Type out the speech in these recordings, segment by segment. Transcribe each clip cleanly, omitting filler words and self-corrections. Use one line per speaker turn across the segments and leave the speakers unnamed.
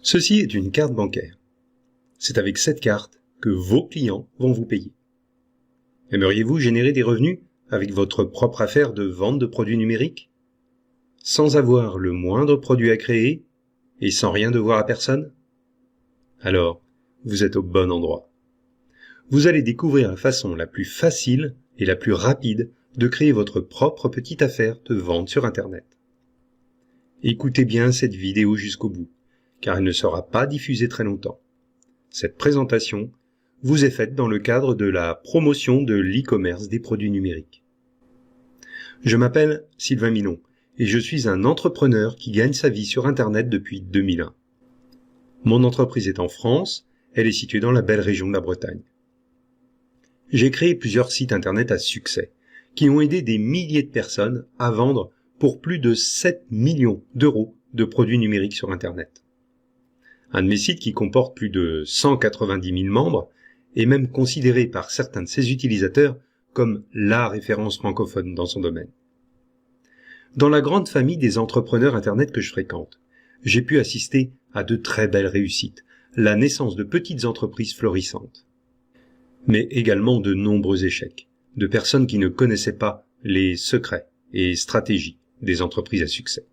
Ceci est une carte bancaire. C'est avec cette carte que vos clients vont vous payer. Aimeriez-vous générer des revenus avec votre propre affaire de vente de produits numériques, sans avoir le moindre produit à créer et sans rien devoir à personne? Alors, vous êtes au bon endroit. Vous allez découvrir la façon la plus facile et la plus rapide de créer votre propre petite affaire de vente sur Internet. Écoutez bien cette vidéo jusqu'au bout, car elle ne sera pas diffusée très longtemps. Cette présentation vous est faite dans le cadre de la promotion de l'e-commerce des produits numériques. Je m'appelle Sylvain Milon et je suis un entrepreneur qui gagne sa vie sur Internet depuis 2001. Mon entreprise est en France, elle est située dans la belle région de la Bretagne. J'ai créé plusieurs sites Internet à succès qui ont aidé des milliers de personnes à vendre pour plus de 7 millions d'euros de produits numériques sur Internet. Un de mes sites qui comporte plus de 190 000 membres est même considéré par certains de ses utilisateurs comme la référence francophone dans son domaine. Dans la grande famille des entrepreneurs Internet que je fréquente, j'ai pu assister à de très belles réussites, la naissance de petites entreprises florissantes, mais également de nombreux échecs, de personnes qui ne connaissaient pas les secrets et stratégies des entreprises à succès.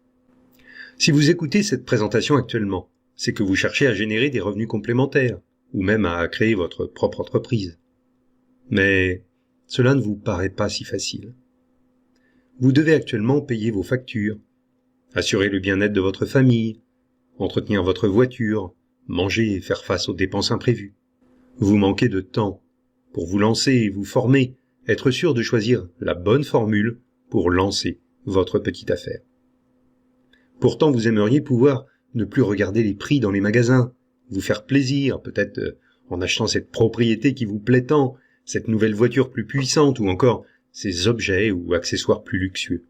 Si vous écoutez cette présentation actuellement, c'est que vous cherchez à générer des revenus complémentaires, ou même à créer votre propre entreprise. Mais cela ne vous paraît pas si facile. Vous devez actuellement payer vos factures, assurer le bien-être de votre famille, entretenir votre voiture, manger et faire face aux dépenses imprévues. Vous manquez de temps pour vous lancer et vous former, être sûr de choisir la bonne formule pour lancer votre petite affaire. Pourtant, vous aimeriez pouvoir ne plus regarder les prix dans les magasins, vous faire plaisir, peut-être en achetant cette propriété qui vous plaît tant, cette nouvelle voiture plus puissante ou encore ces objets ou accessoires plus luxueux.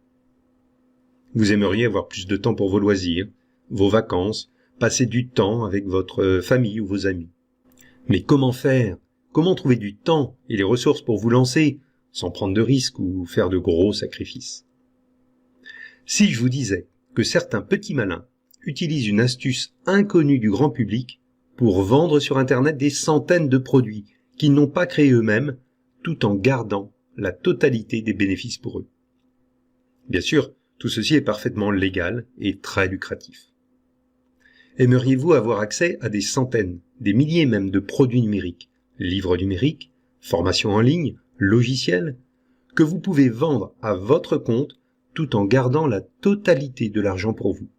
Vous aimeriez avoir plus de temps pour vos loisirs, vos vacances, passer du temps avec votre famille ou vos amis. Mais comment faire? Comment trouver du temps et les ressources pour vous lancer sans prendre de risques ou faire de gros sacrifices? Si je vous disais que certains petits malins utilisent une astuce inconnue du grand public pour vendre sur Internet des centaines de produits qu'ils n'ont pas créés eux-mêmes, tout en gardant la totalité des bénéfices pour eux. Bien sûr, tout ceci est parfaitement légal et très lucratif. Aimeriez-vous avoir accès à des centaines, des milliers même de produits numériques, livres numériques, formations en ligne, logiciels, que vous pouvez vendre à votre compte tout en gardant la totalité de l'argent pour vous?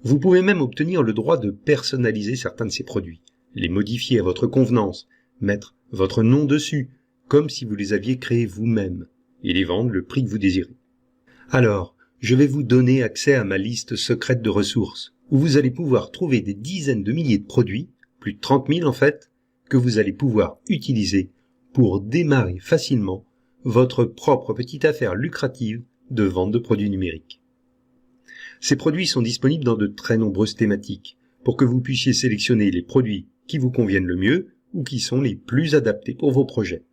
Vous pouvez même obtenir le droit de personnaliser certains de ces produits, les modifier à votre convenance, mettre votre nom dessus, comme si vous les aviez créés vous-même, et les vendre le prix que vous désirez. Alors, je vais vous donner accès à ma liste secrète de ressources, où vous allez pouvoir trouver des dizaines de milliers de produits, plus de 30 000 en fait, que vous allez pouvoir utiliser pour démarrer facilement votre propre petite affaire lucrative de vente de produits numériques. Ces produits sont disponibles dans de très nombreuses thématiques pour que vous puissiez sélectionner les produits qui vous conviennent le mieux ou qui sont les plus adaptés pour vos projets.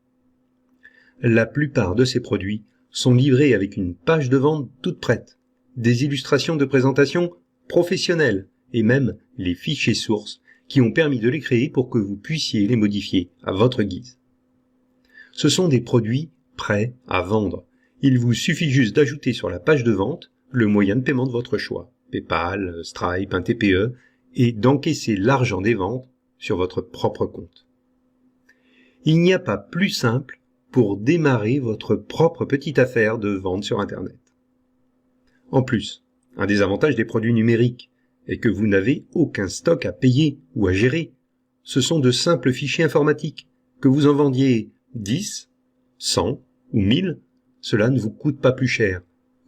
La plupart de ces produits sont livrés avec une page de vente toute prête, des illustrations de présentation professionnelles et même les fichiers sources qui ont permis de les créer pour que vous puissiez les modifier à votre guise. Ce sont des produits prêts à vendre. Il vous suffit juste d'ajouter sur la page de vente le moyen de paiement de votre choix, PayPal, Stripe, un TPE, et d'encaisser l'argent des ventes sur votre propre compte. Il n'y a pas plus simple pour démarrer votre propre petite affaire de vente sur Internet. En plus, un des avantages des produits numériques est que vous n'avez aucun stock à payer ou à gérer. Ce sont de simples fichiers informatiques. Que vous en vendiez 10, 100 ou 1000, cela ne vous coûte pas plus cher.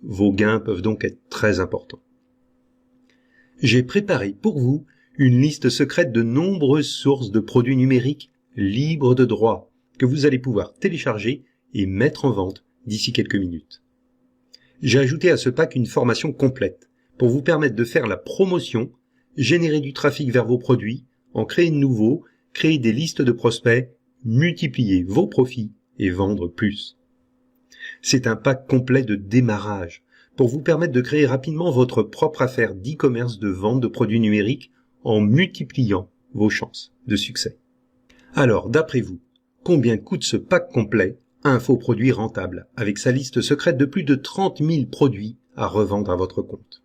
Vos gains peuvent donc être très importants. J'ai préparé pour vous une liste secrète de nombreuses sources de produits numériques libres de droit que vous allez pouvoir télécharger et mettre en vente d'ici quelques minutes. J'ai ajouté à ce pack une formation complète pour vous permettre de faire la promotion, générer du trafic vers vos produits, en créer de nouveaux, créer des listes de prospects, multiplier vos profits et vendre plus. C'est un pack complet de démarrage pour vous permettre de créer rapidement votre propre affaire d'e-commerce de vente de produits numériques en multipliant vos chances de succès. Alors, d'après vous, combien coûte ce pack complet infoproduit rentable avec sa liste secrète de plus de 30 000 produits à revendre à votre compte?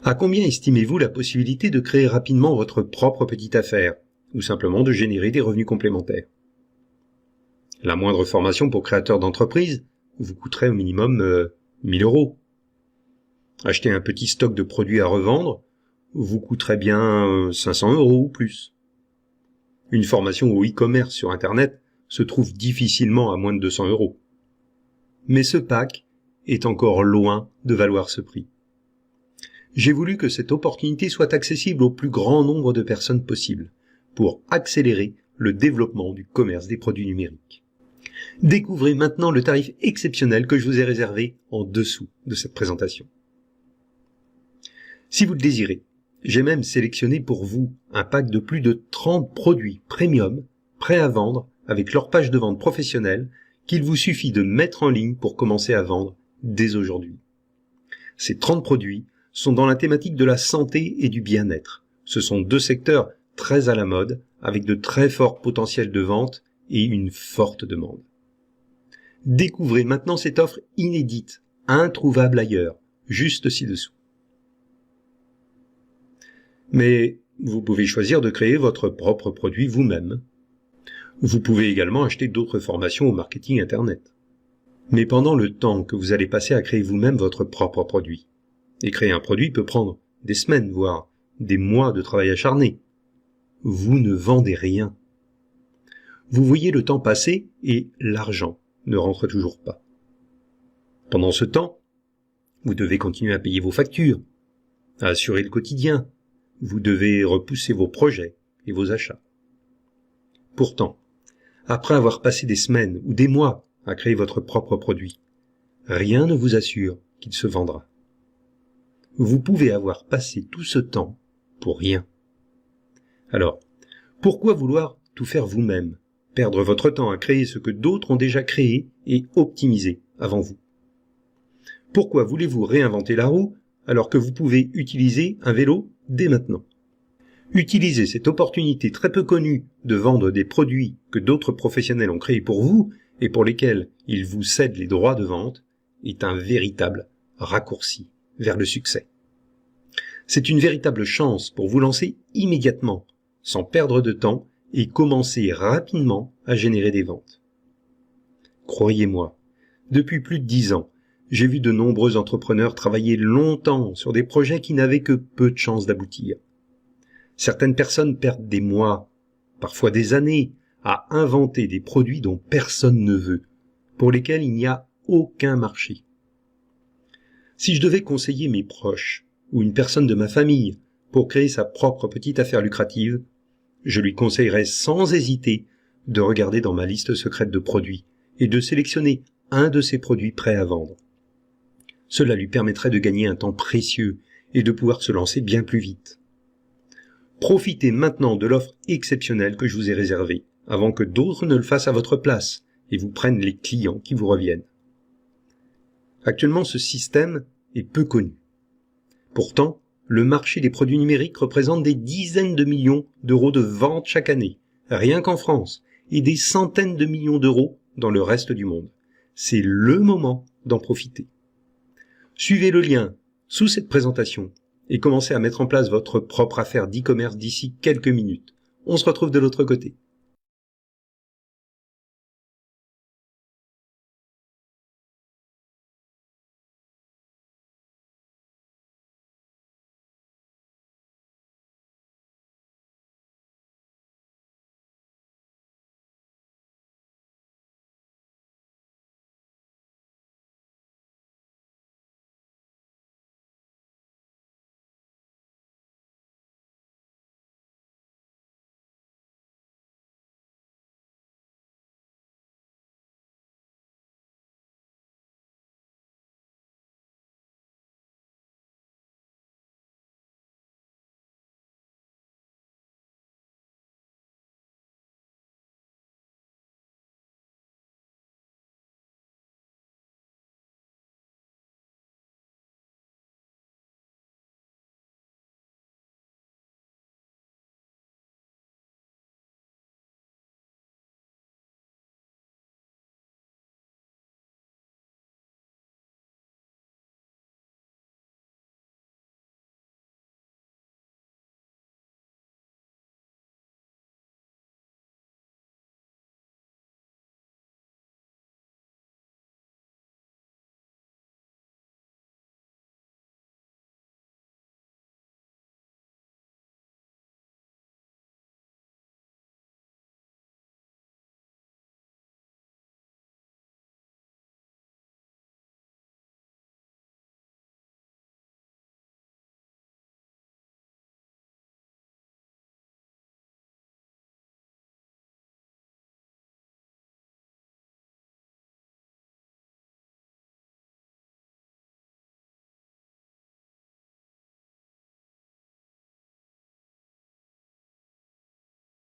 À combien estimez-vous la possibilité de créer rapidement votre propre petite affaire ou simplement de générer des revenus complémentaires? La moindre formation pour créateur d'entreprise vous coûterait au minimum 1000 €. Acheter un petit stock de produits à revendre vous coûterait bien 500 € ou plus. Une formation au e-commerce sur Internet se trouve difficilement à moins de 200 €. Mais ce pack est encore loin de valoir ce prix. J'ai voulu que cette opportunité soit accessible au plus grand nombre de personnes possible pour accélérer le développement du commerce des produits numériques. Découvrez maintenant le tarif exceptionnel que je vous ai réservé en dessous de cette présentation. Si vous le désirez, j'ai même sélectionné pour vous un pack de plus de 30 produits premium prêts à vendre avec leur page de vente professionnelle qu'il vous suffit de mettre en ligne pour commencer à vendre dès aujourd'hui. Ces 30 produits sont dans la thématique de la santé et du bien-être. Ce sont deux secteurs très à la mode avec de très forts potentiels de vente et une forte demande. Découvrez maintenant cette offre inédite, introuvable ailleurs, juste ci-dessous. Mais vous pouvez choisir de créer votre propre produit vous-même. Vous pouvez également acheter d'autres formations au marketing Internet. Mais pendant le temps que vous allez passer à créer vous-même votre propre produit, et créer un produit peut prendre des semaines, voire des mois de travail acharné, vous ne vendez rien. Vous voyez le temps passer et l'argent ne rentre toujours pas. Pendant ce temps, vous devez continuer à payer vos factures, à assurer le quotidien, vous devez repousser vos projets et vos achats. Pourtant, après avoir passé des semaines ou des mois à créer votre propre produit, rien ne vous assure qu'il se vendra. Vous pouvez avoir passé tout ce temps pour rien. Alors, pourquoi vouloir tout faire vous-même, perdre votre temps à créer ce que d'autres ont déjà créé et optimisé avant vous? Pourquoi voulez-vous réinventer la roue alors que vous pouvez utiliser un vélo dès maintenant? Utilisez cette opportunité très peu connue de vendre des produits que d'autres professionnels ont créés pour vous et pour lesquels ils vous cèdent les droits de vente est un véritable raccourci vers le succès. C'est une véritable chance pour vous lancer immédiatement, sans perdre de temps et commencer rapidement à générer des ventes. Croyez-moi, depuis plus de 10 ans, j'ai vu de nombreux entrepreneurs travailler longtemps sur des projets qui n'avaient que peu de chances d'aboutir. Certaines personnes perdent des mois, parfois des années, à inventer des produits dont personne ne veut, pour lesquels il n'y a aucun marché. Si je devais conseiller mes proches ou une personne de ma famille pour créer sa propre petite affaire lucrative, je lui conseillerais sans hésiter de regarder dans ma liste secrète de produits et de sélectionner un de ces produits prêts à vendre. Cela lui permettrait de gagner un temps précieux et de pouvoir se lancer bien plus vite. Profitez maintenant de l'offre exceptionnelle que je vous ai réservée, avant que d'autres ne le fassent à votre place et vous prennent les clients qui vous reviennent. Actuellement, ce système est peu connu. Pourtant, le marché des produits numériques représente des dizaines de millions d'euros de ventes chaque année, rien qu'en France, et des centaines de millions d'euros dans le reste du monde. C'est le moment d'en profiter. Suivez le lien sous cette présentation et commencez à mettre en place votre propre affaire d'e-commerce d'ici quelques minutes. On se retrouve de l'autre côté.